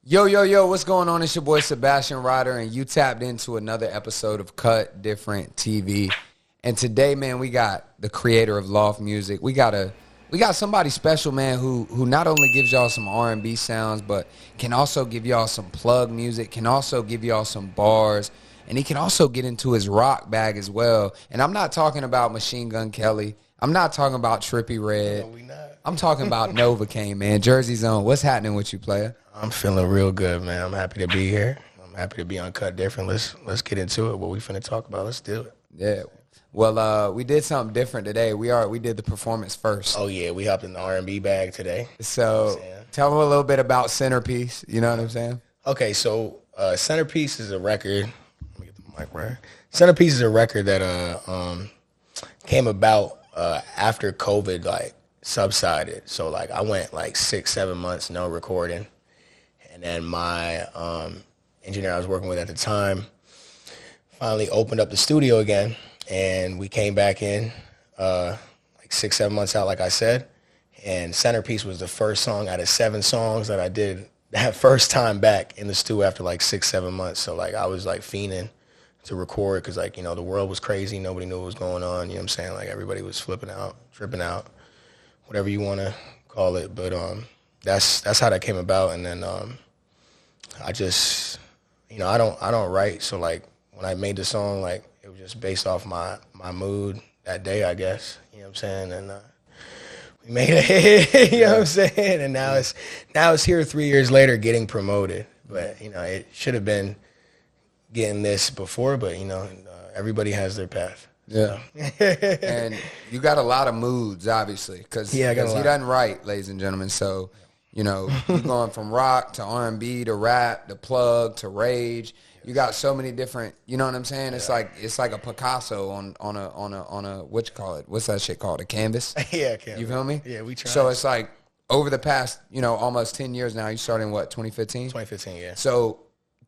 Yo, yo, yo, what's going on? It's your boy Sebastian Ryder, and you tapped into another episode of Cut Different TV. And today, man, we got the creator of Loft Music. We got somebody special, man, who not only gives y'all some R&B sounds, but can also give y'all some plug music, can also give y'all some bars, and he can also get into his rock bag as well. And I'm not talking about Machine Gun Kelly. I'm not talking about Trippie Redd. No, we not. I'm talking about Novakane, man. Jersey Zone. What's happening with you, player? I'm feeling real good, man. I'm happy to be here. I'm happy to be on Cut Different. Let's get into it. What we finna talk about? Let's do it. Yeah. Well, we did something different today. We did the performance first. Oh yeah, we hopped in the R&B bag today. So tell them a little bit about Centerpiece. You know what I'm saying? Okay, so Centerpiece is a record. Let me get the mic right. Centerpiece is a record that came about after COVID subsided. So I went 6-7 months no recording. And then my engineer I was working with at the time finally opened up the studio again, and we came back in 6-7 months out, like I said. And Centerpiece was the first song out of 7 songs that I did that first time back in the studio after 6-7 months. So I was fiending to record because the world was crazy. Nobody knew what was going on. You know what I'm saying? Everybody was flipping out, tripping out, whatever you want to call it. But that's how that came about. And then I just, I don't write. So when I made the song, it was just based off my mood that day, I guess. You know what I'm saying? And we made a hit. You know what I'm saying? And now it's here 3 years later, getting promoted. But it should have been getting this before. But everybody has their path. Yeah. And you got a lot of moods, obviously, because he doesn't write, ladies and gentlemen. So, you're going from rock to R&B to rap to plug to rage. You got so many different, you know what I'm saying? Yeah. It's like a Picasso on a what you call it? What's that shit called? A canvas? Yeah, canvas. You feel me? Yeah, we tried. So it's over the past, almost 10 years now. You started in what, 2015? 2015, yeah. So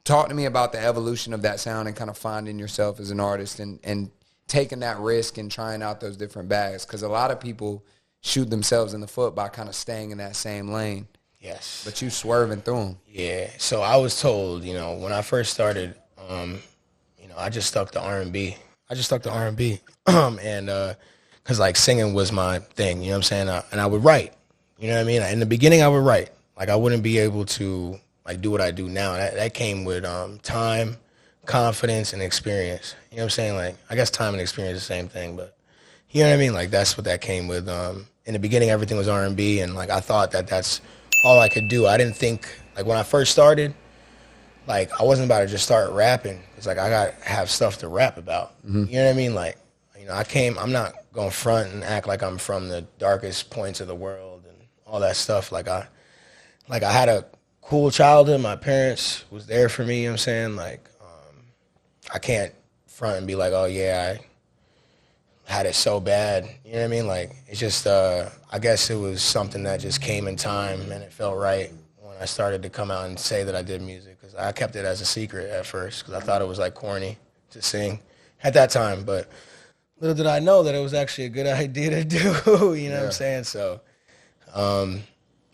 talk to me about the evolution of that sound and kind of finding yourself as an artist and taking that risk and trying out those different bags, because a lot of people shoot themselves in the foot by kind of staying in that same lane. Yes. But you swerving through them. Yeah. So I was told, when I first started, I just stuck to R&B. And because singing was my thing, you know what I'm saying? And I would write, you know what I mean? In the beginning, I would write. I wouldn't be able to do what I do now. That came with time, confidence, and experience. You know what I'm saying? I guess time and experience is the same thing, but you know what I mean? That's what that came with. In the beginning, everything was R&B, and I thought that's all I could do. I didn't think, when I first started, I wasn't about to just start rapping. It's I got to have stuff to rap about. Mm-hmm. You know what I mean? I'm not going to front and act like I'm from the darkest points of the world and all that stuff. I had a cool childhood. My parents was there for me, you know what I'm saying? I can't front and be oh yeah, I had it so bad. You know what I mean? It's just, I guess it was something that just came in time, and it felt right when I started to come out and say that I did music, because I kept it as a secret at first because I thought it was corny to sing at that time. But little did I know that it was actually a good idea to do, you know what I'm saying? So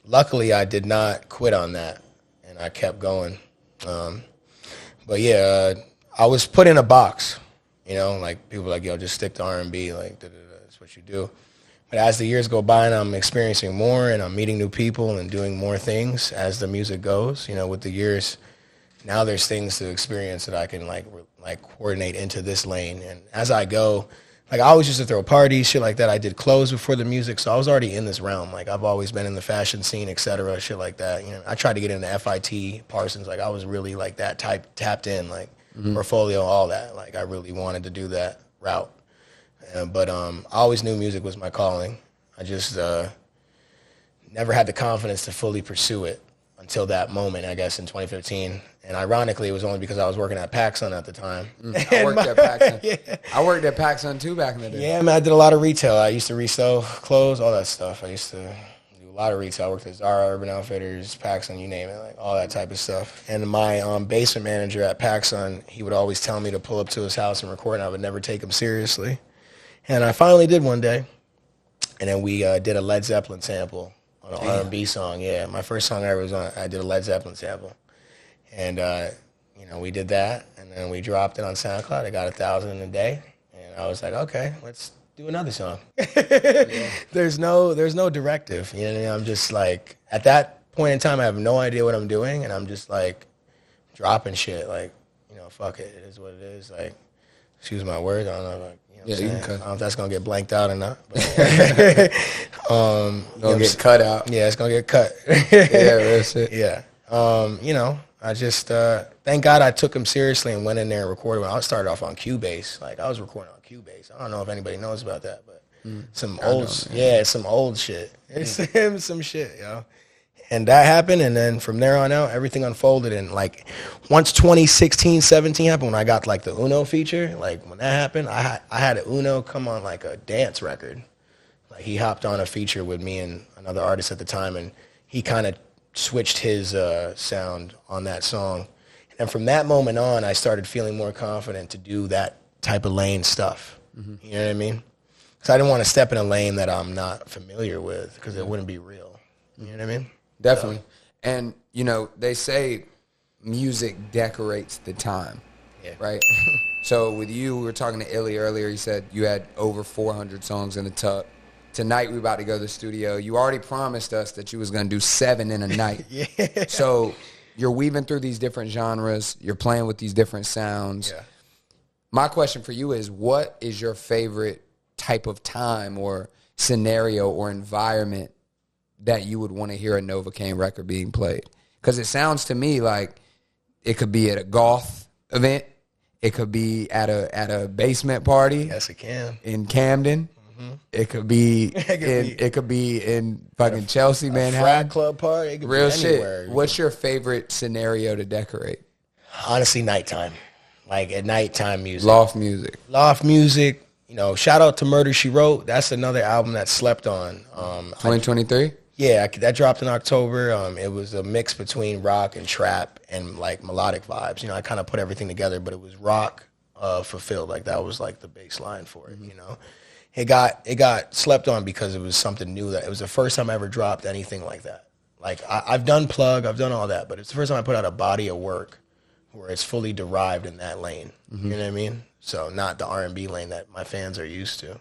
luckily I did not quit on that, and I kept going. But yeah, I was put in a box, people were yo, just stick to R&B, that's what you do. But as the years go by and I'm experiencing more and I'm meeting new people and doing more things as the music goes, with the years, now there's things to experience that I can coordinate into this lane. And as I go, I always used to throw parties, shit like that. I did clothes before the music, so I was already in this realm. I've always been in the fashion scene, et cetera, shit like that. I tried to get into FIT, Parsons. I was really that type, tapped in, portfolio, all that. I really wanted to do that route. But I always knew music was my calling. I just never had the confidence to fully pursue it until that moment, I guess, in 2015. And ironically, it was only because I was working at PacSun at the time. I worked at PacSun. Yeah. I worked at PacSun too back in the day. Yeah, man, I did a lot of retail. I used to resell clothes, all that stuff. I used to do a lot of retail. I worked at Zara, Urban Outfitters, PacSun, you name it, all that type of stuff. And my basement manager at PacSun, he would always tell me to pull up to his house and record, and I would never take him seriously. And I finally did one day. And then we did a Led Zeppelin sample on an R&B song. Yeah, my first song ever was I did a Led Zeppelin sample. And, you know, we did that, and then we dropped it on SoundCloud. I got 1,000 in a day, and I was like, okay, let's do another song. There's no directive. You know what I mean? I'm just like, at that point in time, I have no idea what I'm doing, and I'm just like dropping shit. Like, you know, fuck it. It is what it is. Like, excuse my words. I don't know. Like, you know what I'm saying? I don't know if that's gonna get blanked out or not. But, gonna get cut out. Yeah, it's gonna get cut. Yeah, that's it. Yeah. You know, I just thank God I took him seriously and went in there and recorded. When I started off on Cubase, like I was recording on Cubase. I don't know if anybody knows about that, but some old shit. It's some shit, yo. And that happened, and then from there on out, everything unfolded. And like once 2016, 17 happened, when I got like the Uno feature, like when that happened, I had a Uno come on like a dance record. Like he hopped on a feature with me and another artist at the time, and he kind of switched his sound on that song. And from that moment on, I started feeling more confident to do that type of lane stuff. Mm-hmm. You know what I mean? Because I didn't want to step in a lane that I'm not familiar with, because it wouldn't be real. You know what I mean? Definitely. So. And, you know, they say music decorates the time, right? So with you, we were talking to Illy earlier. He said you had over 400 songs in the tuck. Tonight, we're about to go to the studio. You already promised us that you was going to do 7 in a night. Yeah. So you're weaving through these different genres. You're playing with these different sounds. Yeah. My question for you is, what is your favorite type of time or scenario or environment that you would want to hear a Novakane record being played? Because it sounds to me like it could be at a golf event. It could be at a basement party. Yes, it can. In Camden. It could be in fucking Chelsea, Manhattan. Frat club party. It could Real be anywhere. Shit. What's your favorite scenario to decorate? Honestly, nighttime. Like at nighttime music. Loft music. Loft music. You know, shout out to Murder, She Wrote. That's another album that slept on. 2023? Yeah, that dropped in October. It was a mix between rock and trap and like melodic vibes. You know, I kind of put everything together, but it was rock fulfilled. Like that was like the baseline for it, you know. It got slept on because it was something new. That it was the first time I ever dropped anything like that. Like I've done plug, I've done all that, but it's the first time I put out a body of work where it's fully derived in that lane. You know what I mean? So not the R&B lane that my fans are used to,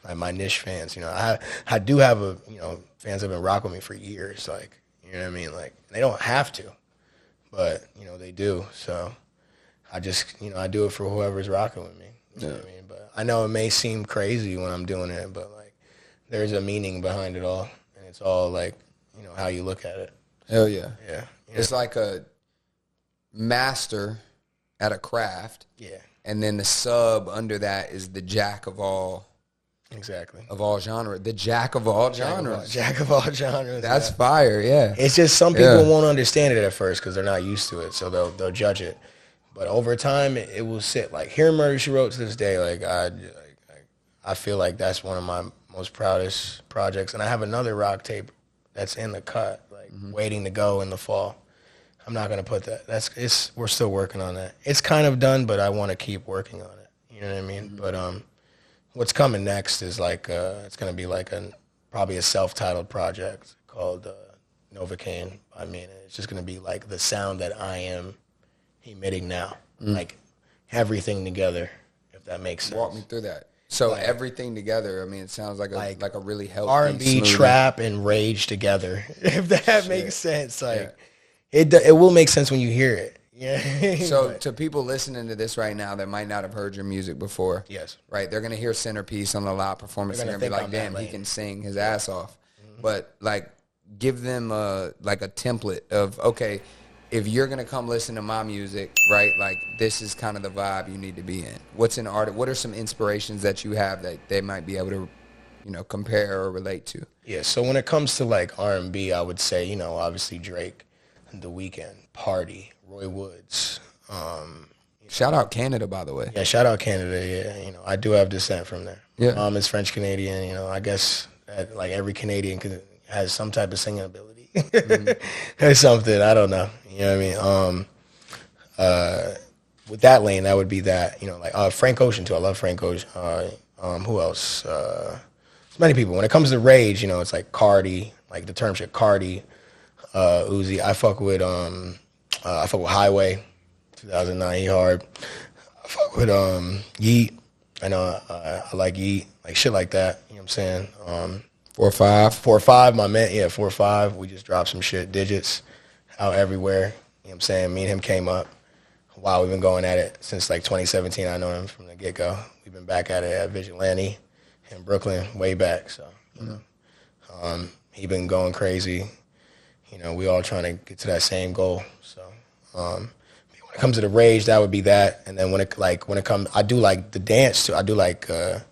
like my niche fans. You know, I do have fans that have been rocking with me for years. Like, you know what I mean? Like they don't have to, but you know they do. So I just I do it for whoever's rocking with me. You know what I mean? But I know it may seem crazy when I'm doing it, but like there's a meaning behind it all, and it's all like how you look at it. Hell yeah. Yeah. It's like a master at a craft. Yeah. And then the sub under that is the jack of all. Exactly. Of all genre. The jack of all genres. Jack of all genres. That's fire, yeah. It's just some people won't understand it at first because they're not used to it, so they'll judge it. But over time, it will sit. Like hearing Murder, She Wrote to this day, like I feel like that's one of my most proudest projects. And I have another rock tape that's in the cut, like waiting to go in the fall. I'm not gonna put that. We're still working on that. It's kind of done, but I want to keep working on it. You know what I mean? But what's coming next is like it's gonna be like probably a self-titled project called Novakane. I mean, it's just gonna be like the sound that I am emitting now, like everything together, if that makes sense. Walk me through that. So like, everything together, I mean, it sounds like a really healthy R&B, trap, and rage together, if that makes sense. Like it will make sense when you hear it. Yeah. So to people listening to this right now that might not have heard your music before, yes, right, they're gonna hear Centerpiece on the live performance and be like, damn, he can sing his ass off. But like, give them a template of, okay, if you're going to come listen to my music, right, like this is kind of the vibe you need to be in. What's an art? What are some inspirations that you have that they might be able to, compare or relate to? Yeah, so when it comes to like R&B, I would say, obviously Drake, The Weeknd, Party, Roy Woods. Shout out Canada, by the way. Yeah, shout out Canada, yeah. I do have descent from there. Yeah. Mom is French-Canadian, I guess like every Canadian has some type of singing ability. Or something, I don't know. You know what I mean? With that lane, that would be that. Like Frank Ocean too. I love Frank Ocean. Who else? Many people. When it comes to rage, it's like Cardi, like the term shit. Cardi, Uzi. I fuck with I fuck with Highway, 2009, he hard. I fuck with Yeet. I know I like Yeet, like shit like that. You know what I'm saying? 4 or 5. 4 or 5, my man. Yeah, 4 or 5. We just dropped some shit. Digits out everywhere. You know what I'm saying? Me and him came up. Wow, we've been going at it since like 2017. I know him from the get-go. We've been back at it at Vigilante in Brooklyn way back. So, you know, he been going crazy. You know, we all trying to get to that same goal. So, when it comes to the rage, that would be that. And then when it comes, I do like the dance too. I do like the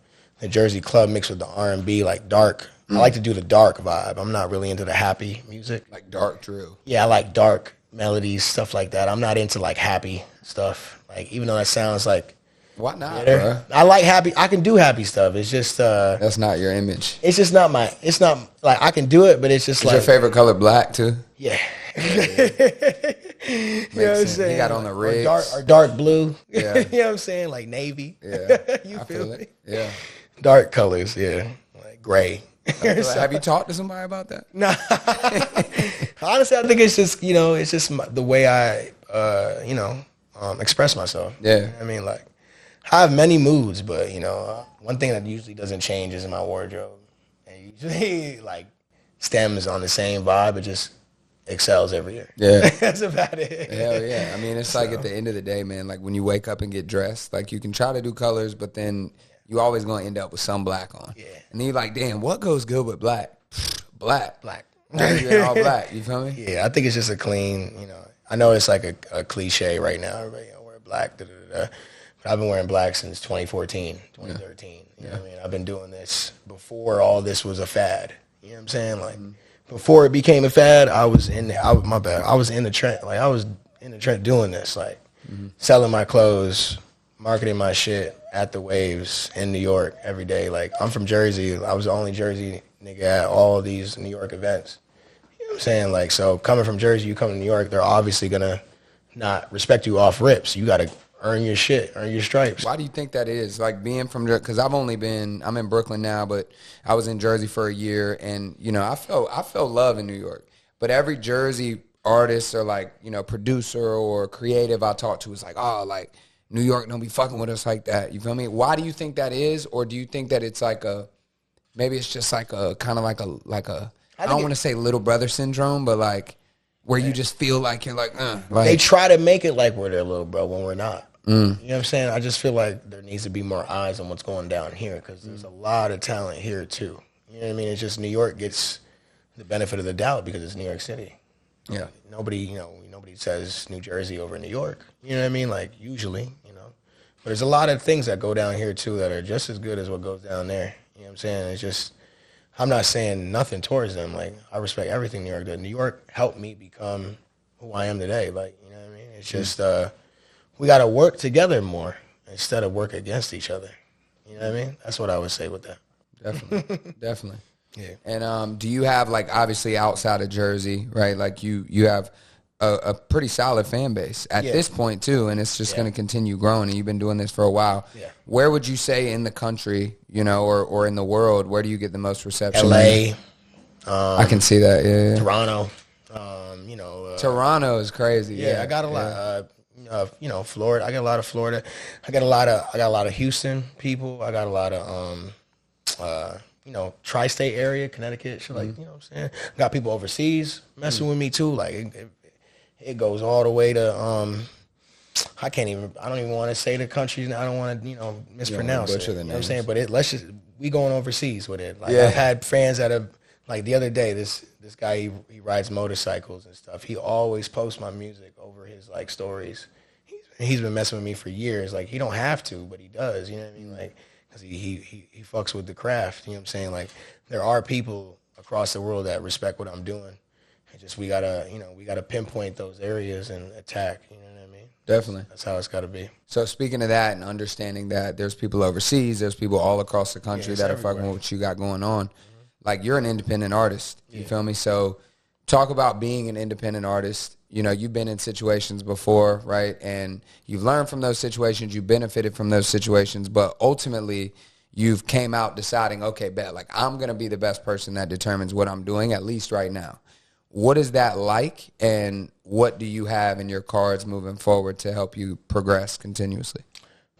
Jersey club mixed with the R&B, like dark. I like to do the dark vibe. I'm not really into the happy music. Like dark drill. Yeah, I like dark melodies, stuff like that. I'm not into like happy stuff. Like, even though that sounds like, why not, bro? I like happy. I can do happy stuff. It's just that's not your image. It's just not my. It's not like I can do it, but it's just Is like your favorite color black too? Yeah. Yeah. You know what I'm saying? He got on the rigs. Or dark blue. Yeah. You know what I'm saying? Like navy. Yeah. You I feel me? it. Yeah. Dark colors. Yeah. Like gray. Have you talked to somebody about that? Nah. Honestly, I think it's just, you know, it's just the way I, express myself. Yeah. You know what I mean, like, I have many moods, but, you know, one thing that usually doesn't change is in my wardrobe. And usually, like, stems on the same vibe. It just excels every year. Yeah. That's about it. Hell yeah. I mean, it's like at the end of the day, man, like when you wake up and get dressed, like you can try to do colors, but then you always going to end up with some black on. Yeah. And then you're like, damn, what goes good with black? Black. Black. You're all black. You feel me? Yeah, I think it's just a clean, you know, I know it's like a cliche right now. Everybody, you know, wear black, but I've been wearing black since 2014, 2013. You know what I mean? I've been doing this before all this was a fad. You know what I'm saying? Like, before it became a fad, I was in the, I was in the trend. Like, I was in the trend doing this, like, selling my clothes, marketing my shit at the Waves in New York every day. Like, I'm from Jersey. I was the only Jersey nigga at all these New York events. You know what I'm saying? Like, so coming from Jersey, you come to New York, they're obviously going to not respect you off rips. You got to earn your shit, earn your stripes. Why do you think that is? Like, being from, because I'm in Brooklyn now, but I was in Jersey for a year, and, you know, I felt love in New York. But every Jersey artist or, like, you know, producer or creative I talk to is like, oh, like, New York don't be fucking with us like that. You feel me? Why do you think that is? Or do you think that it's like maybe it's just like a kind of like a I don't want to say little brother syndrome, but like where you just feel like you're like, they try to make it like we're their little bro when we're not. You know what I'm saying? I just feel like there needs to be more eyes on what's going down here because there's a lot of talent here too. You know what I mean? It's just New York gets the benefit of the doubt because it's New York City. Yeah. Nobody says New Jersey over New York. You know what I mean? Like, usually, you know. But there's a lot of things that go down here, too, that are just as good as what goes down there. You know what I'm saying? It's just, I'm not saying nothing towards them. Like, I respect everything New York does. New York helped me become who I am today. Like, you know what I mean? It's just, we got to work together more instead of work against each other. You know what I mean? That's what I would say with that. Definitely. Definitely. Yeah. And do you have, like, obviously outside of Jersey, right? Like, you have a pretty solid fan base at this point, too, and it's just going to continue growing, and you've been doing this for a while. Yeah. Where would you say in the country, you know, or in the world, where do you get the most reception? L.A. I can see that, yeah. Toronto. Toronto is crazy. Yeah, I got a lot. You know, Florida. I got a lot of Florida. I got a lot of Houston people. I got a lot of you know, tri-state area, Connecticut, shit like, you know what I'm saying? Got people overseas messing with me too. Like it goes all the way to I don't even want to say the countries. I don't want to, you know, mispronounce it. You know what I'm saying? But we going overseas with it. Like, I've had fans that have, like, the other day, this guy, he rides motorcycles and stuff. He always posts my music over his, like, stories. He's been messing with me for years. Like, he don't have to, but he does. You know what I mean? Like, because he fucks with the craft. You know what I'm saying? Like, there are people across the world that respect what I'm doing. And just we gotta pinpoint those areas and attack. You know what I mean? Definitely. That's how it's got to be. So speaking of that and understanding that there's people overseas, there's people all across the country that are fucking with what you got going on. Like, you're an independent artist. You feel me? So talk about being an independent artist. You know, you've been in situations before, right? And you've learned from those situations. You benefited from those situations. But ultimately, you've came out deciding, okay, bet, like, I'm going to be the best person that determines what I'm doing, at least right now. What is that like, and what do you have in your cards moving forward to help you progress continuously?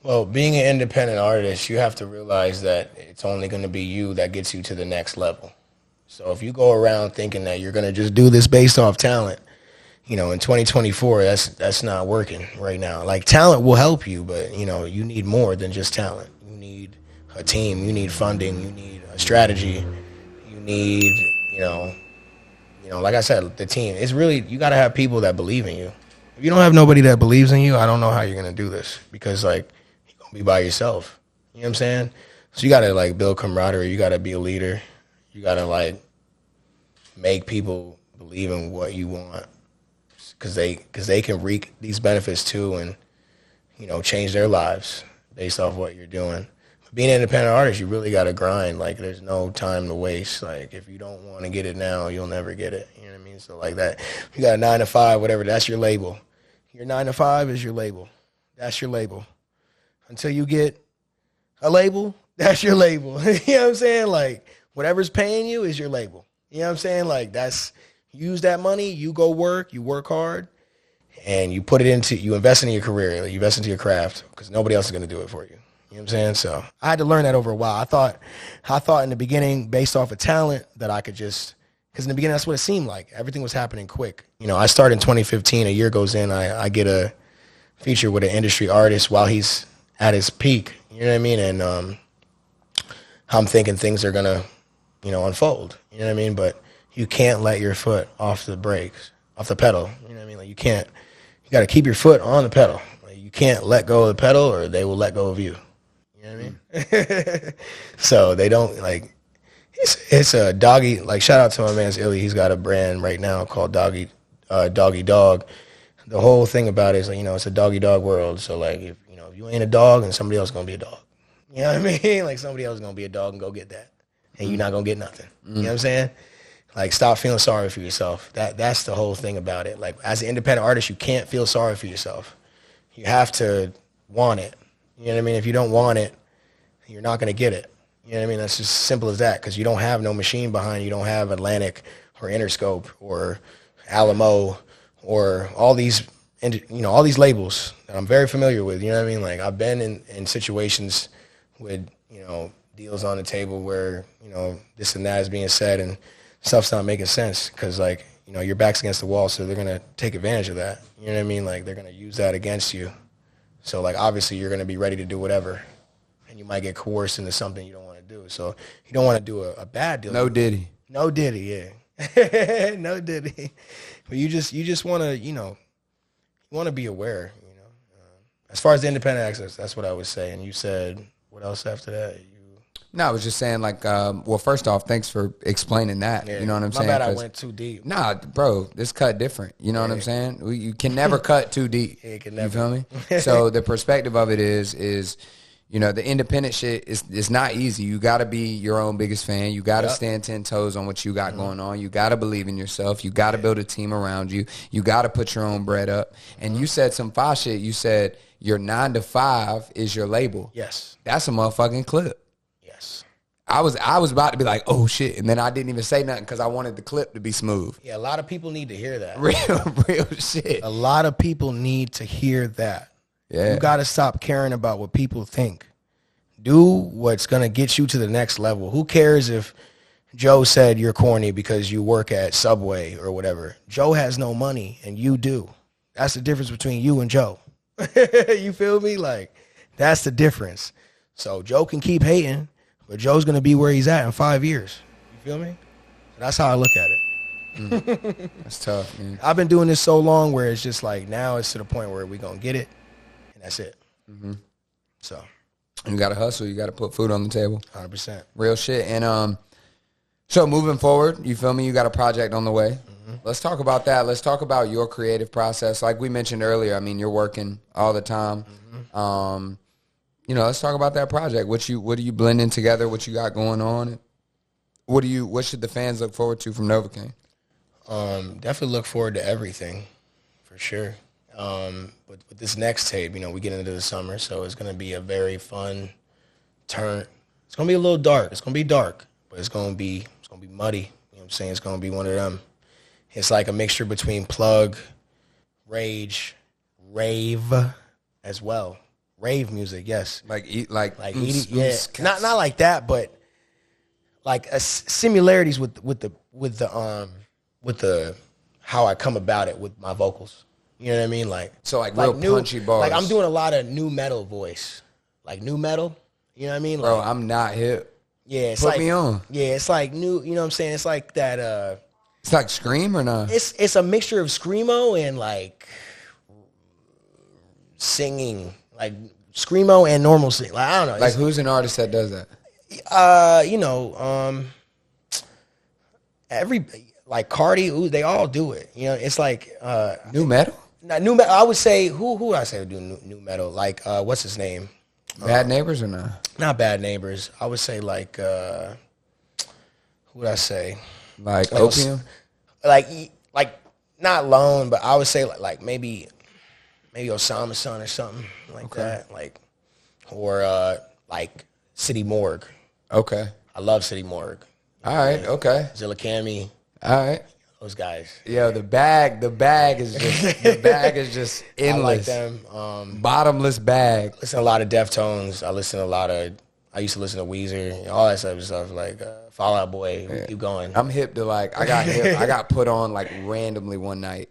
Well, being an independent artist, you have to realize that it's only going to be you that gets you to the next level. So if you go around thinking that you're going to just do this based off talent, in 2024, that's not working right now. Like, talent will help you, but, you need more than just talent. You need a team. You need funding. You need a strategy. You need, like I said, the team. It's really, you got to have people that believe in you. If you don't have nobody that believes in you, I don't know how you're going to do this, because, like, you're going to be by yourself. You know what I'm saying? So you got to, like, build camaraderie. You got to be a leader. You got to, like, make people believe in what you want, because they can reap these benefits too, and change their lives based off what you're doing. But being an independent artist, you really got to grind. Like, there's no time to waste. Like, if you don't want to get it now, you'll never get it. You know what I mean? So like that, you got a 9 to 5, whatever. That's your label. Your 9 to 5 is your label. That's your label. Until you get a label, that's your label. You know what I'm saying? Like, whatever's paying you is your label. You know what I'm saying? Like, use that money, you go work, you work hard, and you invest in your career, you invest into your craft, because nobody else is going to do it for you. You know what I'm saying? So I had to learn that over a while. I thought in the beginning, based off of talent, that I could just, because in the beginning, that's what it seemed like. Everything was happening quick. I started in 2015. A year goes in, I get a feature with an industry artist while he's at his peak. You know what I mean? And I'm thinking things are going to, unfold. You know what I mean? But you can't let your foot off the brakes, off the pedal. You know what I mean? Like, you got to keep your foot on the pedal. Like, you can't let go of the pedal, or they will let go of you. You know what I mean? So they don't, like, it's a doggy, like, shout out to my man's Illy. He's got a brand right now called Doggy Dog. The whole thing about it is, like, it's a doggy dog world. So, like, if you ain't a dog, and somebody else is going to be a dog. You know what I mean? Like, somebody else is going to be a dog and go get that. And you're not going to get nothing. You know what I'm saying? Like, stop feeling sorry for yourself. That's the whole thing about it. Like, as an independent artist, you can't feel sorry for yourself. You have to want it. You know what I mean? If you don't want it, you're not going to get it. You know what I mean? That's just simple as that, because you don't have no machine behind you. You don't have Atlantic or Interscope or Alamo or all these labels that I'm very familiar with. You know what I mean? Like, I've been in situations with, deals on the table where, this and that is being said, and stuff's not making sense, because, like, your back's against the wall, so they're going to take advantage of that. You know what I mean? Like, they're going to use that against you. So, like, obviously you're going to be ready to do whatever, and you might get coerced into something you don't want to do. So you don't want to do a bad deal. No Diddy, yeah. No Diddy. But you just want to, you want to be aware, as far as the independent access, that's what I would say. And you said, what else after that? No, I was just saying, like, well, first off, thanks for explaining that. Yeah, you know what I'm saying? My bad, I went too deep. Nah, bro, this cut different. You know what I'm saying? You can never cut too deep. Yeah, you can never. You feel me? So the perspective of it is the independent shit is not easy. You got to be your own biggest fan. You got to stand 10 toes on what you got going on. You got to believe in yourself. You got to build a team around you. You got to put your own bread up. And you said some fire shit. You said your 9 to 5 is your label. Yes. That's a motherfucking clip. I was about to be like, oh shit, and then I didn't even say nothing because I wanted the clip to be smooth. Yeah, a lot of people need to hear that. Real shit. A lot of people need to hear that. Yeah. You got to stop caring about what people think. Do what's going to get you to the next level. Who cares if Joe said you're corny because you work at Subway or whatever? Joe has no money and you do. That's the difference between you and Joe. You feel me? Like, that's the difference. So Joe can keep hating, but Joe's going to be where he's at in 5 years. You feel me? That's how I look at it. That's tough, man. I've been doing this so long where it's just like, now it's to the point where we're going to get it, and that's it. So you got to hustle. You got to put food on the table. 100%. Real shit. And so moving forward, you feel me? You got a project on the way. Let's talk about that. Let's talk about your creative process. Like we mentioned earlier, I mean, you're working all the time. Let's talk about that project. What are you blending together? What you got going on? What should the fans look forward to from Novakane? Definitely look forward to everything, for sure. But with this next tape, we get into the summer, so it's gonna be a very fun turn. It's gonna be a little dark. It's gonna be dark, but it's gonna be muddy. You know what I'm saying? It's gonna be one of them. It's like a mixture between plug, rage, rave as well. Rave music, yes. Like Yeah, not like that, but like similarities with the how I come about it with my vocals. You know what I mean? Like so like real punchy bars. Like I'm doing a lot of new metal voice, like new metal. You know what I mean? Bro, like, I'm not hip. Yeah, it's Put like me on. Yeah, it's like new. You know what I'm saying? It's like that. It's like scream or not? It's a mixture of screamo and like singing, like screamo and normal sing. Like I don't know. Like who's an artist that does that? Every like Cardi, they all do it. You know, it's like New metal? new metal. I would say who would I say would do new metal? Like what's his name? Bad Neighbors or not? Not Bad Neighbors. I would say like who would I say? Like Opium? Like not Lone, but I would say like maybe Osama Son or something like that. Like or like City Morgue. Okay. I love City Morgue. All right, okay. Zilla Cammy. All right. Those guys. Yo, the bag is just endless. I like them. Bottomless bag. Listen to a lot of Deftones. I used to listen to Weezer, all that type of stuff, like Fall Out Boy. Yeah. Keep going. I'm hip to like I got put on like randomly one night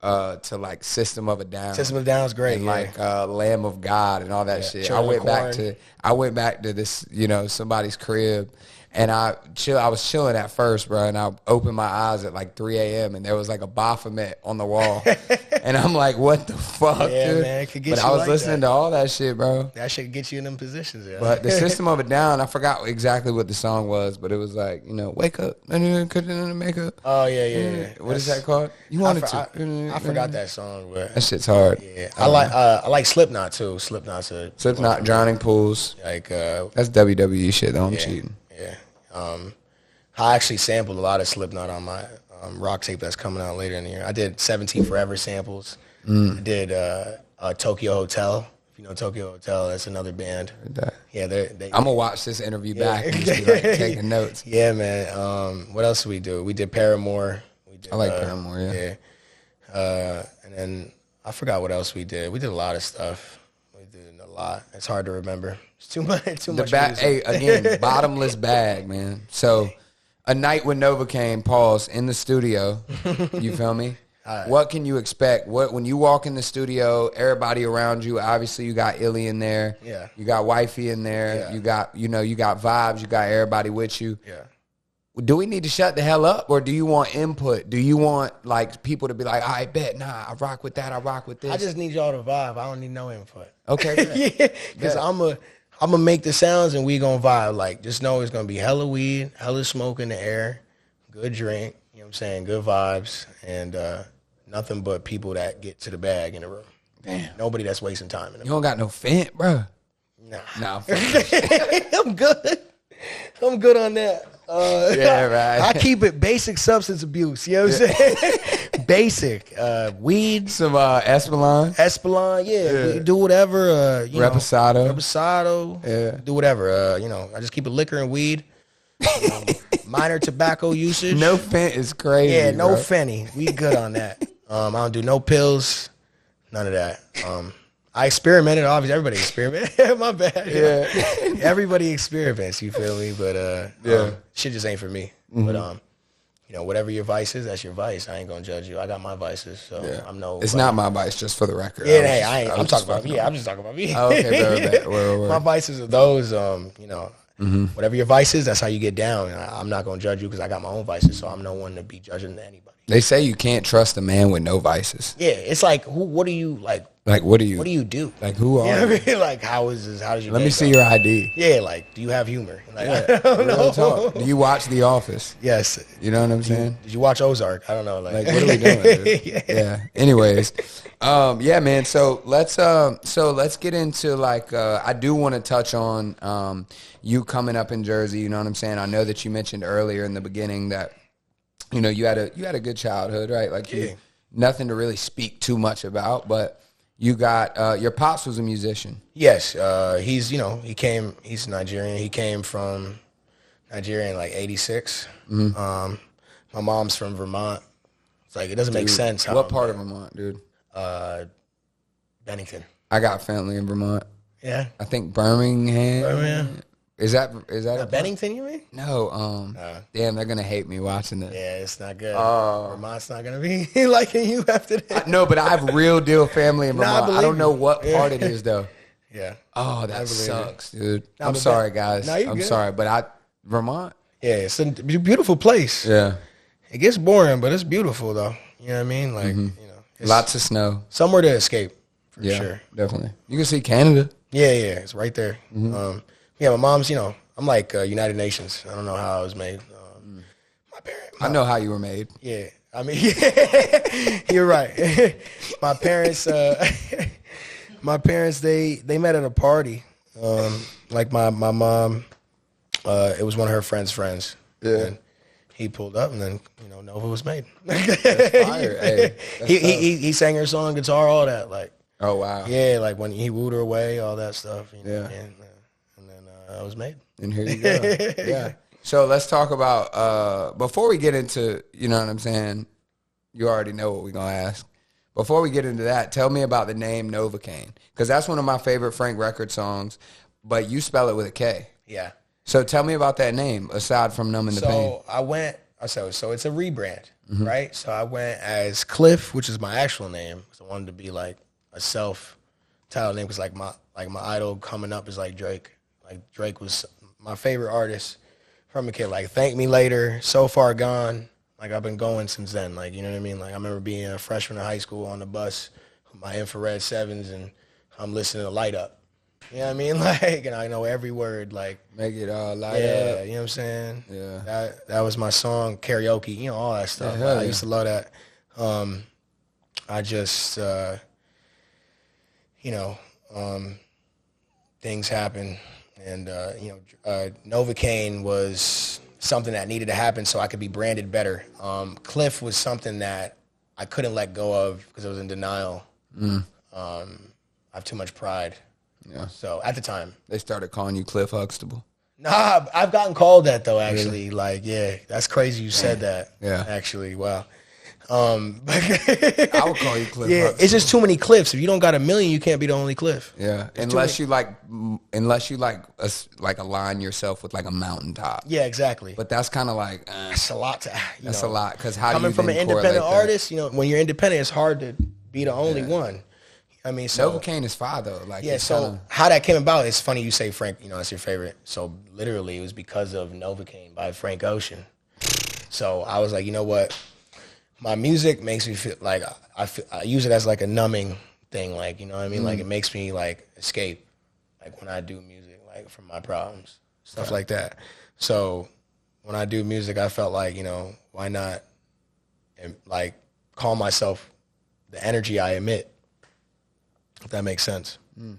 to like System of a Down. System of a Down is great. And like Lamb of God and all that shit. I went back to this, somebody's crib. And I was chilling at first, bro, and I opened my eyes at like 3 a.m. and there was like a Baphomet on the wall. And I'm like, what the fuck, yeah, dude? Man, it could get but you I was like listening to all that shit, bro. That shit get you in them positions, yeah. But the System of a Down, I forgot exactly what the song was, but it was like, wake up, and makeup. Oh, yeah. What is that called? You wanted to. I forgot that song, but that shit's hard. Yeah. I like Slipknot, too. Slipknot, Drowning Pools. Like, that's WWE shit, though. I'm cheating. Yeah. I actually sampled a lot of Slipknot on my rock tape that's coming out later in the year. I did 17 Forever samples. I did Tokyo Hotel. If you know Tokyo Hotel, that's another band. Yeah, I'm gonna watch this interview back and just be like taking notes. Yeah, man. What else did we do? We did Paramore. I like Paramore. Yeah. And then I forgot what else we did. We did a lot of stuff. We did a lot. It's hard to remember. It's too much. Music. Hey, again, bottomless bag, man. So, a night with Novakane, pause, in the studio. You feel me? What can you expect? When you walk in the studio, everybody around you, obviously you got Illy in there. Yeah. You got Wifey in there. Yeah. You got, you got vibes. You got everybody with you. Yeah. Do we need to shut the hell up, or do you want input? Do you want like people to be like, I bet, nah, I rock with that, I rock with this? I just need y'all to vibe. I don't need no input. Okay. Yeah, because I'm gonna make the sounds and we gonna vibe. Like, just know it's gonna be hella weed, hella smoke in the air, good drink. You know what I'm saying? Good vibes, and nothing but people that get to the bag in the room. Damn. Nobody that's wasting time in the room. You don't got no Fent, bro. Nah. I'm good. I'm good on that. Yeah, right. I keep it basic substance abuse. You know what I'm saying? Basic. Weed. Some Espelon. Yeah. Do whatever. Reposado. Yeah. Do whatever. I just keep it liquor and weed. Minor tobacco usage. No Fent is crazy. Yeah, no bro. Fenny. We good on that. I don't do no pills. None of that. I experimented. Obviously, everybody experimented. My bad. Yeah. Everybody experiments. You feel me? But shit just ain't for me. Mm-hmm. But whatever your vice is, that's your vice. I ain't gonna judge you. I got my vices, so I'm no. It's not my vice, just for the record. Yeah, hey, I'm talking about me. I'm just talking about me. Oh, okay, bro. My vices are those. Whatever your vice is, that's how you get down. I'm not gonna judge you because I got my own vices, so I'm no one to be judging anybody. They say you can't trust a man with no vices. Yeah, it's like, what do you like? Like, what do you? What do you do? Like, who are you? Know what I mean? Like, how is this? How does your? Let me see your ID. Yeah, like, do you have humor? Like, yeah. I don't know. Do you watch The Office? Yes. You know what I'm saying? Did you watch Ozark? I don't know. Like what are we doing? Dude? Yeah. Anyways, yeah, man. So let's get into like I do want to touch on you coming up in Jersey. You know what I'm saying? I know that you mentioned earlier in the beginning that you had a good childhood, right? Like nothing to really speak too much about, but you got your pops was a musician. Yes, he's Nigerian. He came from Nigeria in like '86. Mm-hmm. My mom's from Vermont, It's like it doesn't make sense. What part of Vermont, dude? Bennington. I got family in Vermont. Yeah. I think Birmingham. Birmingham. Is that a Bennington? You mean? No. Damn, they're gonna hate me watching this. Yeah, it's not good. Vermont's not gonna be liking you after that. No, but I have real deal family in Vermont. I don't know what part it is though. Yeah. Oh, that sucks, dude. No, I'm sorry, guys. No, I'm sorry, but Vermont. Yeah, it's a beautiful place. Yeah. It gets boring, but it's beautiful though. You know what I mean? Like it's Lots of snow. Somewhere to escape for sure. Definitely. You can see Canada. Yeah, it's right there. Yeah, my mom's. I'm like United Nations. I don't know how I was made. My parents. I know how you were made. Yeah, I mean, you're right. My parents. My parents. They met at a party. Like my mom. It was one of her friends. Yeah. And he pulled up, and then Nova was made. That's fire. Hey, he sang her song, guitar, all that. Like, oh wow. Yeah, like when he wooed her away, all that stuff. Yeah. And then I was made. And here you go. Yeah. So let's talk about before we get into, you know what I'm saying? You already know what we're gonna ask. Before we get into that, tell me about the name Novakane, because that's one of my favorite Frank record songs. But you spell it with a K. Yeah. So tell me about that name, aside from Numbing the Pain. So it's a rebrand, right? So I went as Cliff, which is my actual name, because I wanted to be like a self-titled name, because like my idol coming up is like Drake. Like Drake was my favorite artist from a kid. Like Thank Me Later, So Far Gone. Like I've been going since then. Like, you know what I mean? Like I remember being a freshman in high school on the bus with my infrared 7s, and I'm listening to Light Up. You know what I mean? Like, and I know every word. Like, make it light up. Yeah, you know what I'm saying? Yeah. That was my song, karaoke, all that stuff. Yeah, I used to love that. I just, things happen. And, Novakane was something that needed to happen so I could be branded better. Cliff was something that I couldn't let go of because I was in denial. I have too much pride. Yeah. So at the time, they started calling you Cliff Huxtable. Nah, I've gotten called that though. Actually, like, yeah, that's crazy. You said that. Yeah. Actually, wow. I would call you Cliff. Yeah, Huxtable. it's just too many Cliffs. If you don't got a million, you can't be the only Cliff. Yeah, unless you align yourself with like a mountaintop. Yeah, exactly. But that's kind of like that's a lot to. That's a lot because how coming do you from an independent artist, when you're independent, it's hard to be the only one. I mean, so Novakane is fire though. Like, yeah. So how that came about? It's funny you say Frank. That's your favorite. So literally, it was because of Novakane by Frank Ocean. So I was like, you know what? My music makes me feel like I use it as like a numbing thing. Like, you know what I mean? Like it makes me like escape. Like when I do music, like from my problems, stuff like that. So when I do music, I felt like, why not, and like call myself the energy I emit. If that makes sense. And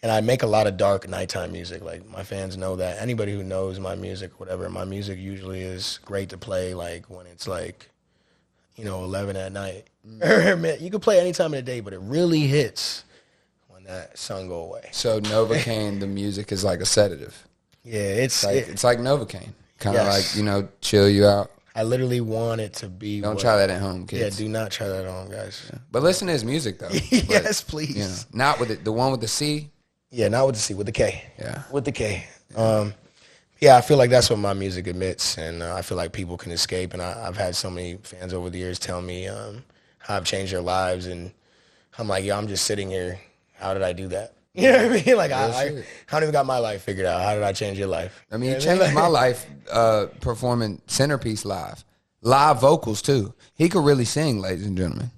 I make a lot of dark nighttime music. Like my fans know that. Anybody who knows my music, whatever, my music usually is great to play like when it's like, 11 at night. You can play any time of the day, but it really hits when that sun go away. So Novakane, the music is like a sedative. Yeah, it's like Novakane. Kind of like, chill you out. I literally want it to be. Don't try that at home, kids. Yeah, do not try that at home, guys. Yeah. But listen to his music, though. Yes, please. Not with the one with the C. Yeah, not with the C, with the K. Yeah. With the K. Yeah, I feel like that's what my music admits, and I feel like people can escape. And I've had so many fans over the years tell me how I've changed their lives, and I'm like, I'm just sitting here. How did I do that? You know what I mean? Like, I don't even got my life figured out. How did I change your life? I mean, you changed my life performing Centerpiece live. Live vocals, too. He could really sing, ladies and gentlemen.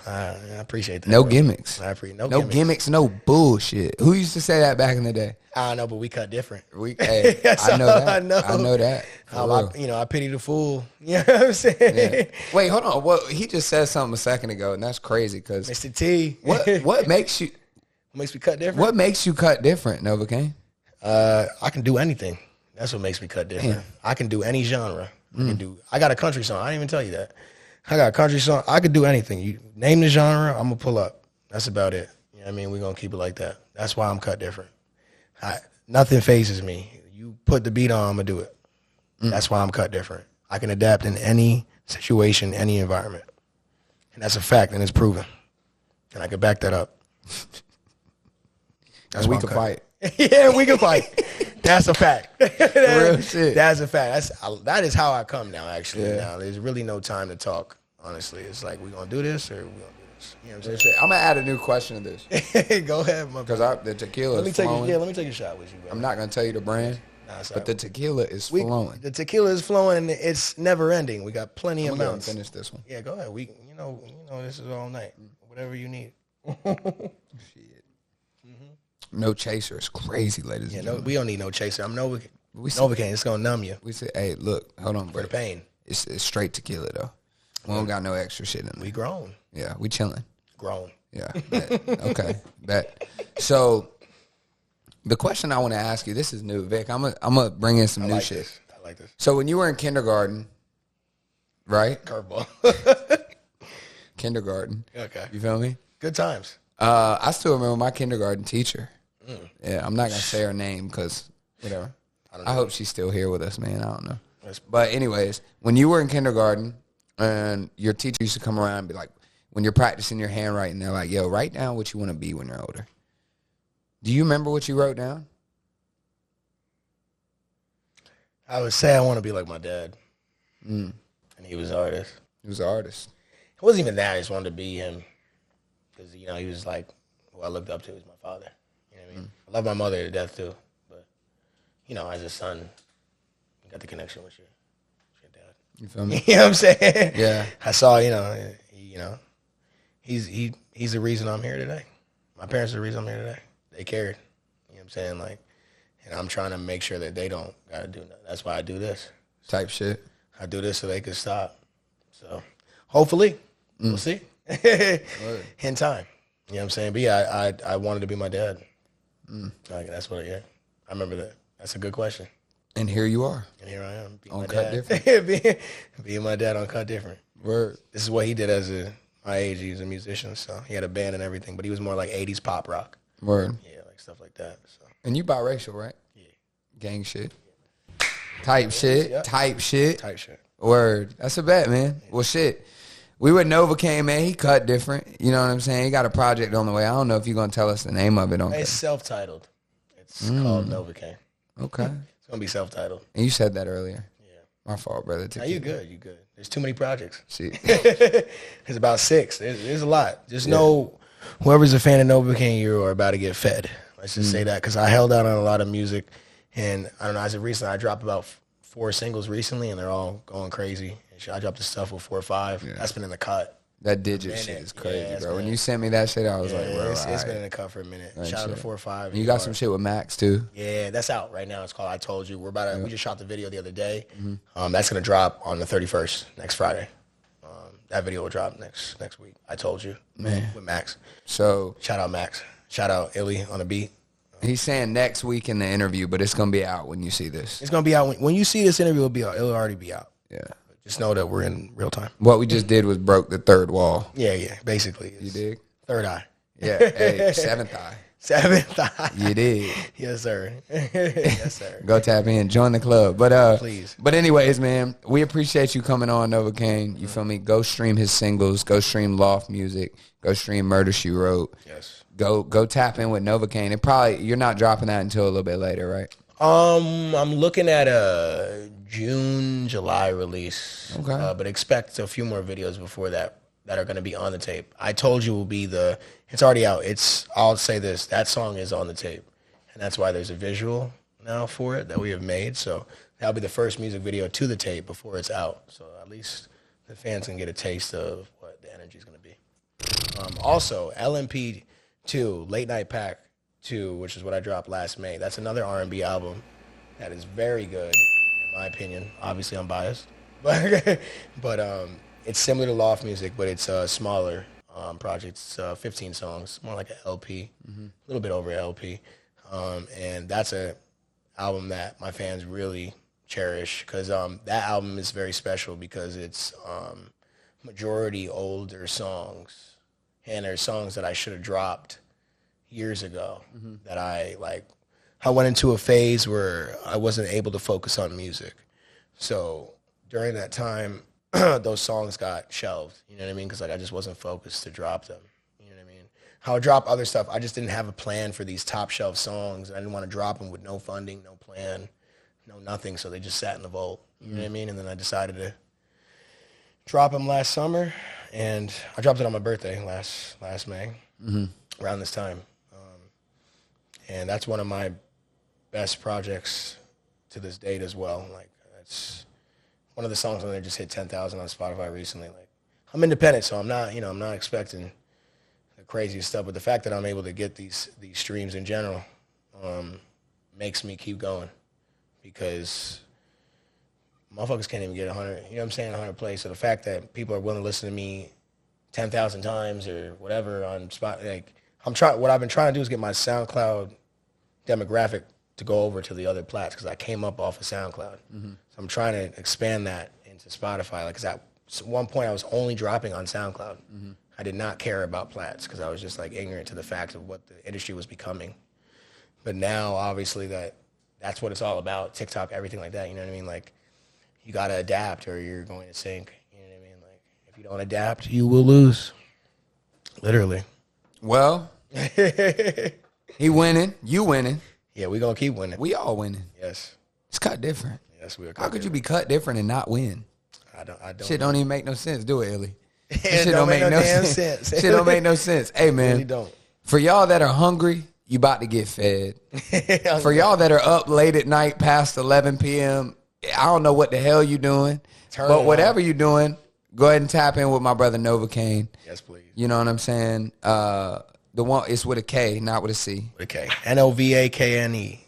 I appreciate that. No gimmicks. I appreciate no gimmicks, no bullshit. Who used to say that back in the day? I don't know, but we cut different. Hey, I know that. I know that. I pity the fool. You know what I'm saying? Yeah. Wait, hold on. Well, he just said something a second ago, and that's crazy because Mr. T. What makes you? What makes me cut different? What makes you cut different, Novakane? I can do anything. That's what makes me cut different. Damn. I can do any genre. I got a country song. I didn't even tell you that. I got a country song. I could do anything. You name the genre, I'm gonna pull up. That's about it. You know what I mean? We're gonna keep it like that. That's why I'm cut different. Nothing phases me. You put the beat on, I'm gonna do it. That's why I'm cut different. I can adapt in any situation, any environment. And that's a fact, and it's proven. And I can back that up. That's we can fight. Yeah, we can fight. That's a fact. Real shit. That's a fact. That is how I come now, actually. Yeah. Now, there's really no time to talk, honestly. It's like, we going to do this or we going to do this? You know what I'm saying? I'm going to add a new question to this. Go ahead, my because the tequila is flowing. Let me take a shot with you, bro. I'm not going to tell you the brand, but the tequila is flowing. The tequila is flowing, and it's never ending. We got plenty of amounts. Finish this one. Yeah, go ahead. You know, this is all night. Whatever you need. Shit. No chaser. It's crazy, ladies and gentlemen. We don't need no chaser. I'm Novae. Novakane. It's going to numb you. We say, hey, look, hold on, bro. For the pain. It's straight tequila, though. We don't got no extra shit in there. We grown. Yeah, we chilling. Grown. Yeah. Okay. Bet. So, the question I want to ask you, this is new, Vic. I'm gonna bring in some new shit. I like this. So, when you were in kindergarten, right? Curveball. Kindergarten. Okay. You feel me? Good times. I still remember my kindergarten teacher. Yeah, I'm not gonna say her name because whatever. I hope she's still here with us, man. I don't know. But anyways, when you were in kindergarten and your teacher used to come around and be like, when you're practicing your handwriting, they're like, yo, write down what you want to be when you're older. Do you remember what you wrote down? I would say I want to be like my dad. And he was an artist. He was an artist. It wasn't even that. I just wanted to be him. Because, he was like who I looked up to was my father. You know what I mean? I love my mother to death, too. But, as a son, you got the connection with your dad. You feel me? You know what I'm saying? Yeah. I saw, he's the reason I'm here today. My parents are the reason I'm here today. They cared. You know what I'm saying? Like, and I'm trying to make sure that they don't got to do nothing. That's why I do this. Type shit. I do this so they can stop. So, hopefully, we'll see. In time. You know what I'm saying? But yeah, I wanted to be my dad. Like, that's what I remember that. That's a good question. And here you are. And here I am. On Cut Different. being my dad on Cut Different. Word. This is what he did my age. He was a musician, so he had a band and everything, but he was more like 80s pop rock. Word. Yeah, like stuff like that. So. And you biracial, right? Yeah. Gang shit. Type shit. Yeah. Type shit. Type shit. Word. That's a bet, man. Yeah. Well, shit. We with Novakane, man. He cut different. You know what I'm saying? He got a project on the way. I don't know if you're going to tell us the name of it. It's self-titled. It's called Novakane. Okay. It's going to be self-titled. And you said that earlier. Yeah. My fault, brother. No, you good. You good. There's too many projects. See. There's about 6. There's a lot. Just know whoever's a fan of Novakane, you are about to get fed. Let's just say that, because I held out on a lot of music. And I don't know, as of recently, I dropped about 4 singles recently, and they're all going crazy. I dropped the stuff with 4 or 5. That's been in the cut. That digit shit is crazy, bro. When you sent me that shit, I was like, bro, it's been in the cut for a minute. Shout out to 4 or 5. And you got some shit with Max, too. Yeah, that's out right now. It's called I Told You. We just shot the video the other day. That's going to drop on the 31st, next Friday. That video will drop next week. I Told You, man, with Max. So shout out Max. Shout out Illy on the beat. He's saying next week in the interview, but it's going to be out when you see this. It's going to be out. When you see this interview, it'll be out. It'll already be out. Yeah. Just know that we're in real time. What we just did was broke the third wall. Yeah, basically. You dig? Third eye. Yeah, hey, 7th eye. 7th eye. You dig? Yes, sir. Yes, sir. Go tap in. Join the club. But please. But anyways, man, we appreciate you coming on, Novakane. You feel me? Go stream his singles. Go stream Loft Music. Go stream Murder, She Wrote. Yes. Go tap in with Novakane. And you're not dropping that until a little bit later, right? I'm looking at a June, July release. Okay. But expect a few more videos before that are going to be on the tape. I Told You will be it's already out. I'll say this, that song is on the tape. And that's why there's a visual now for it that we have made. So that'll be the first music video to the tape before it's out. So at least the fans can get a taste of what the energy is going to be. Also, LMP 2, Late Night Pack 2, which is what I dropped last May. That's another R&B album that is very good, in my opinion. Obviously, I'm biased. But it's similar to Loft Music, but it's a smaller project. It's 15 songs, more like an LP, a little bit over an LP. And that's an album that my fans really cherish, because that album is very special because it's majority older songs. And they're songs that I should have dropped years ago that I went into a phase where I wasn't able to focus on music. So during that time, those songs got shelved. You know what I mean? Because like I just wasn't focused to drop them. You know what I mean? How I drop other stuff, I just didn't have a plan for these top shelf songs. I didn't want to drop them with no funding, no plan, no nothing. So they just sat in the vault. You know what I mean? And then I decided to drop them last summer, and I dropped it on my birthday last May, around this time. And that's one of my best projects to this date as well. Like, that's one of the songs on there just hit 10,000 on Spotify recently. Like, I'm independent, so I'm not expecting the craziest stuff. But the fact that I'm able to get these streams in general makes me keep going, because motherfuckers can't even get 100, you know what I'm saying, 100 plays. So the fact that people are willing to listen to me 10,000 times or whatever on Spotify, like, what I've been trying to do is get my SoundCloud demographic to go over to the other plats, because I came up off of SoundCloud. So I'm trying to expand that into Spotify. Like, 'cause at one point I was only dropping on SoundCloud. I did not care about plats because I was just like ignorant to the fact of what the industry was becoming. But now, obviously, that's what it's all about. TikTok, everything like that. You know what I mean? Like, you gotta adapt or you're going to sink. You know what I mean? Like, if you don't adapt, you will lose. Literally. Well, he winning, you winning. Yeah, we gonna keep winning. We all winning. Yes. It's cut different. Yes, we are. How could you be cut different and not win? I don't. Shit don't even make no sense, do it, Illy? It don't make no damn sense. Shit don't make no sense. Hey, man. Really don't. For y'all that are hungry, you about to get fed. For y'all that are up late at night past 11 p.m., I don't know what the hell you doing. But whatever you're doing, go ahead and tap in with my brother Novakane. Yes, please. You know what I'm saying? The one, it's with a K, not with a C. With a K. Novakane.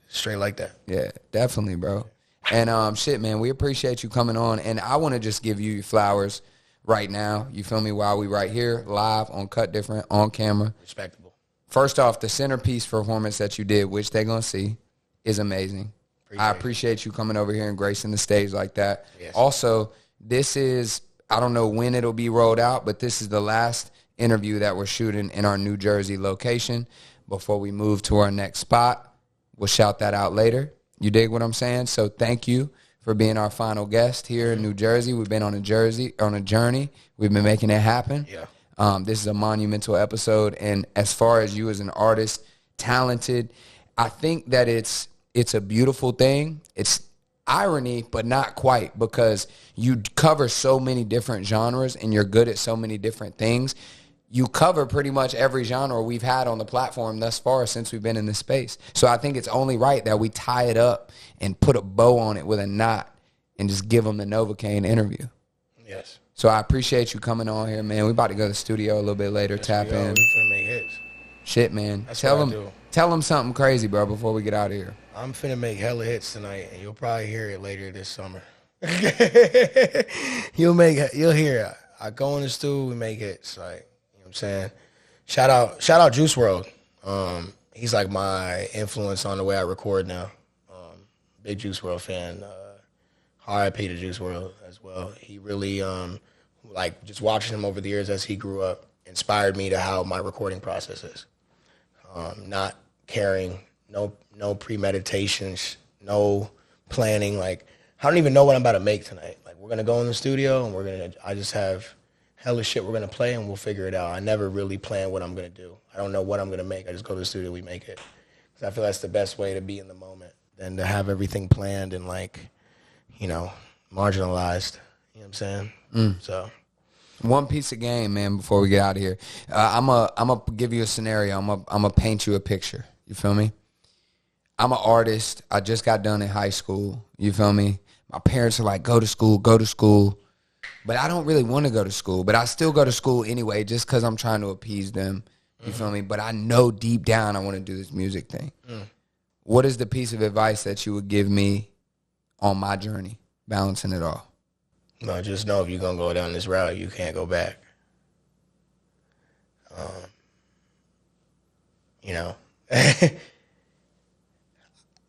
Straight like that. Yeah, definitely, bro. And shit, man, we appreciate you coming on. And I want to just give you your flowers right now. You feel me? While we right here, live on Cut Different, on camera. Respectable. First off, the centerpiece performance that you did, which they're going to see, is amazing. I appreciate you coming over here and gracing the stage like that. Yes. Also, this is, I don't know when it'll be rolled out, but this is the last interview that we're shooting in our New Jersey location before we move to our next spot. We'll shout that out later. You dig what I'm saying? So thank you for being our final guest here in New Jersey. We've been on a journey. We've been making it happen. Yeah. This is a monumental episode. And as far as you as an artist, talented, I think that it's a beautiful thing. It's irony, but not quite, because you cover so many different genres and you're good at so many different things. You cover pretty much every genre we've had on the platform thus far since we've been in this space. So I think it's only right that we tie it up and put a bow on it with a knot and just give them the Novakane interview. Yes. So I appreciate you coming on here, man. We about to go to the studio a little bit later, tap in. We finna make hits. Shit, man. That's Tell them something crazy, bro, before we get out of here. I'm finna make hella hits tonight, and you'll probably hear it later this summer. You'll hear it. I go in the studio, we make hits. Like, you know what I'm saying? Shout out Juice WRLD. He's like my influence on the way I record now. Big Juice WRLD fan. R.I.P. to Juice WRLD as well. He really, like, just watching him over the years as he grew up inspired me to how my recording process is. Not caring, no premeditations, no planning. Like, I don't even know what I'm about to make tonight. Like, we're gonna go in the studio and I just have hella shit we're gonna play and we'll figure it out. I never really plan what I'm gonna do. I don't know what I'm gonna make. I just go to the studio, we make it. 'Cause I feel that's the best way to be in the moment than to have everything planned and, like, you know, marginalized. You know what I'm saying? So. One piece of game, man, before we get out of here. I'm a give you a scenario. I'm a paint you a picture. You feel me? I'm an artist. I just got done in high school. You feel me? My parents are like, go to school. But I don't really want to go to school. But I still go to school anyway just because I'm trying to appease them. You feel me? But I know deep down I want to do this music thing. What is the piece of advice that you would give me on my journey, balancing it all? No, just know if you're going to go down this route, you can't go back. You know,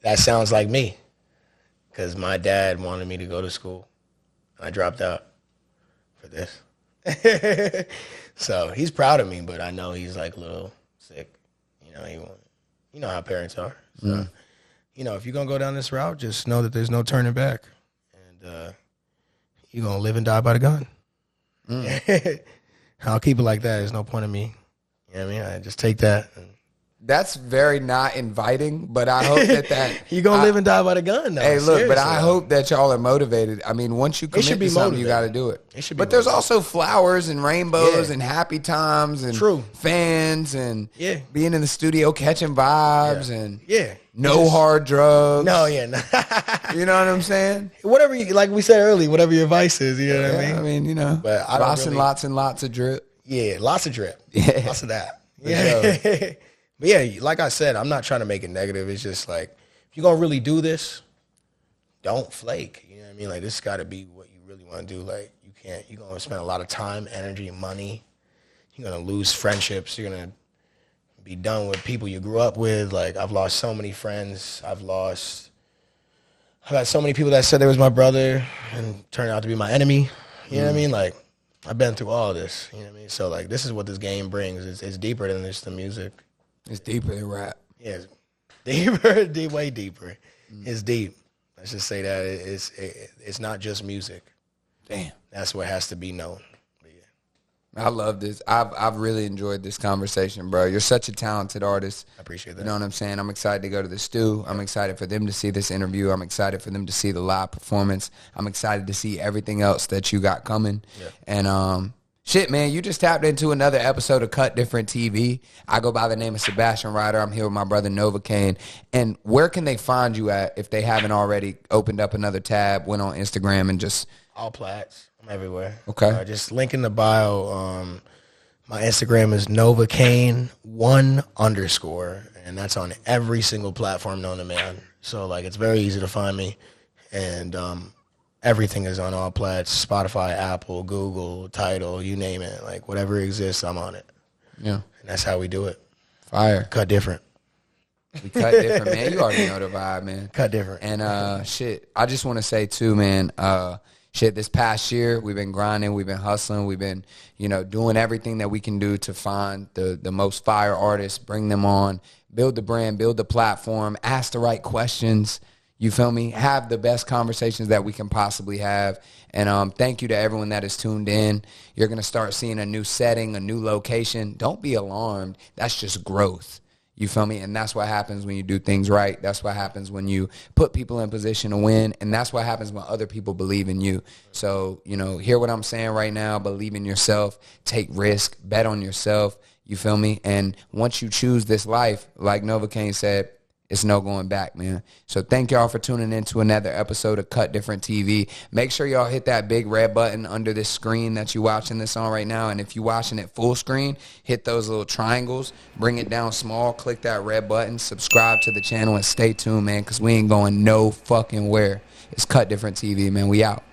that sounds like me, because my dad wanted me to go to school. I dropped out for this. So he's proud of me, but I know he's like a little sick. You know, you know how parents are. So, you know, if you're going to go down this route, just know that there's no turning back. And, you're going to live and die by the gun. I'll keep it like that. There's no point in me. You know what I mean? I just take that. That's very not inviting, but I hope that you're going to live and die by the gun, though. Hey, look, but I hope that y'all are motivated. I mean, once you commit to something, you got to do it. But there's also flowers and rainbows and happy times and fans and being in the studio catching vibes and no hard drugs. No, you know what I'm saying? Whatever, like we said earlier, whatever your vice is, you know what I mean? I mean, you know, but lots and lots of drip. Yeah, lots of drip. Yeah. Lots of that. Yeah. But yeah, like I said, I'm not trying to make it negative. It's just like, if you're going to really do this, don't flake. You know what I mean? Like, this got to be what you really want to do. Like, you're going to spend a lot of time, energy, and money. You're going to lose friendships. You're going to be done with people you grew up with. Like, I've lost so many friends. I've had so many people that said they was my brother and turned out to be my enemy. You know what I mean? Like, I've been through all of this. You know what I mean? So, like, this is what this game brings. It's deeper than just the music. It's deeper than rap. Yeah, it's deeper, way deeper. It's deep. Let's just say that it's not just music. Damn, that's what has to be known. But yeah. I love this. I've really enjoyed this conversation, bro. You're such a talented artist. I appreciate that. You know what I'm saying? I'm excited to go to the stew. I'm excited for them to see this interview. I'm excited for them to see the live performance. I'm excited to see everything else that you got coming. Yeah. And shit, man, you just tapped into another episode of Cut Different TV. I go by the name of Sebastian Ryder. I'm here with my brother Novakane. And where can they find you at if they haven't already opened up another tab, went on Instagram and just... All plats. I'm everywhere. Okay. Just link in the bio. My Instagram is Novakane 1_. And that's on every single platform known to man. So, like, it's very easy to find me. And... everything is on all plats, Spotify, Apple, Google, Tidal, you name it. Like, whatever exists, I'm on it. Yeah. And that's how we do it. Fire. Cut different. We cut different, man. You already know the vibe, man. Cut different. And, shit, I just want to say, too, man, this past year, we've been grinding, we've been hustling, we've been, doing everything that we can do to find the most fire artists, bring them on, build the brand, build the platform, ask the right questions. You feel me? Have the best conversations that we can possibly have. And thank you to everyone that is tuned in. You're going to start seeing a new setting, a new location. Don't be alarmed. That's just growth. You feel me? And that's what happens when you do things right. That's what happens when you put people in position to win. And that's what happens when other people believe in you. So, hear what I'm saying right now. Believe in yourself. Take risk. Bet on yourself. You feel me? And once you choose this life, like Novakane said, it's no going back, man. So thank y'all for tuning in to another episode of Cut Different TV. Make sure y'all hit that big red button under this screen that you're watching this on right now. And if you're watching it full screen, hit those little triangles, bring it down small, click that red button, subscribe to the channel, and stay tuned, man, because we ain't going no fucking where. It's Cut Different TV, man. We out.